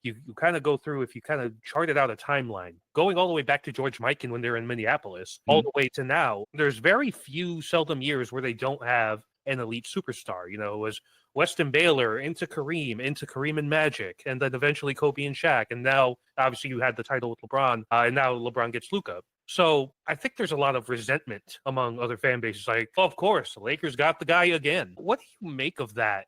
you kind of go through, if you kind of charted out a timeline, going all the way back to George Mikan when they're in Minneapolis, all the way to now, there's very few, seldom years where they don't have an elite superstar. You know, it was Weston Baylor into Kareem and Magic, and then eventually Kobe and Shaq. And now, obviously, you had the title with LeBron, and now LeBron gets Luka. So I think there's a lot of resentment among other fan bases. Like, oh, of course, the Lakers got the guy again. What do you make of that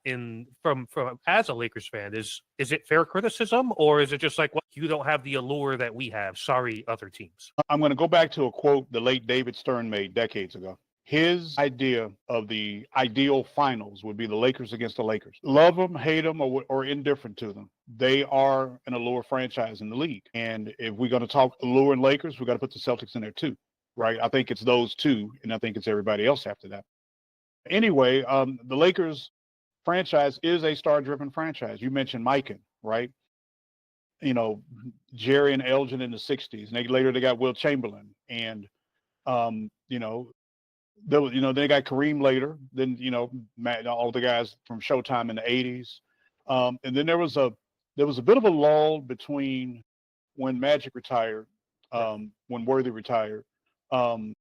from as a Lakers fan? Is it fair criticism, or is it just like, well, you don't have the allure that we have? Sorry, other teams. I'm going to go back to a quote the late David Stern made decades ago. His idea of the ideal finals would be the Lakers against the Lakers. Love them, hate them, or indifferent to them. They are an allure franchise in the league. And if we're going to talk allure and Lakers, we got to put the Celtics in there too, right? I think it's those two, and I think it's everybody else after that. Anyway, the Lakers franchise is a star-driven franchise. You mentioned Mikan, right? You know, Jerry and Elgin in the 60s. And later they got Will Chamberlain. And, you know, they got Kareem later, then, you know, all the guys from Showtime in the 80s. And then there was a bit of a lull between when Magic retired, when Worthy retired, and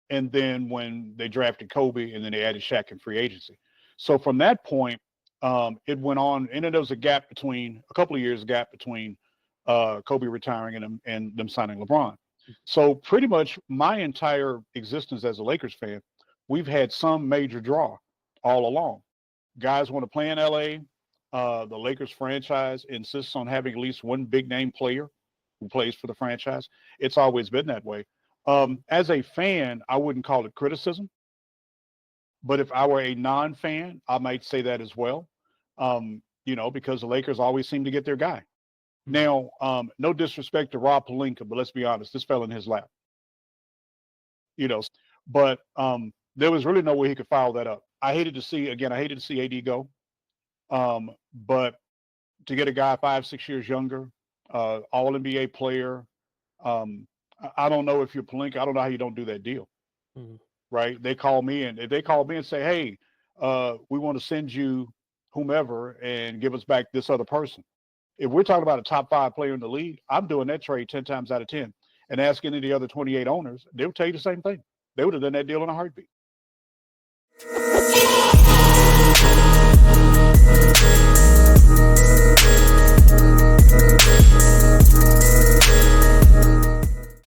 then when they drafted Kobe, and then they added Shaq in free agency. So from that point, it went on, and then there was a couple of years gap between Kobe retiring and them signing LeBron. So pretty much my entire existence as a Lakers fan, we've had some major draw all along. Guys want to play in LA. The Lakers franchise insists on having at least one big name player who plays for the franchise. It's always been that way. As a fan, I wouldn't call it criticism, but if I were a non-fan, I might say that as well. You know, because the Lakers always seem to get their guy. Now, no disrespect to Rob Pelinka, but let's be honest, this fell in his lap. You know, but there was really no way he could follow that up. I hated to see AD go. But to get a guy 5-6 years younger, all NBA player, I don't know if you're Pelinka, I don't know how you don't do that deal. Mm-hmm. Right? They call me and say, hey, we want to send you whomever and give us back this other person. If we're talking about a top 5 player in the league, I'm doing that trade 10 times out of 10. And ask any of the other 28 owners, they would tell you the same thing. They would have done that deal in a heartbeat.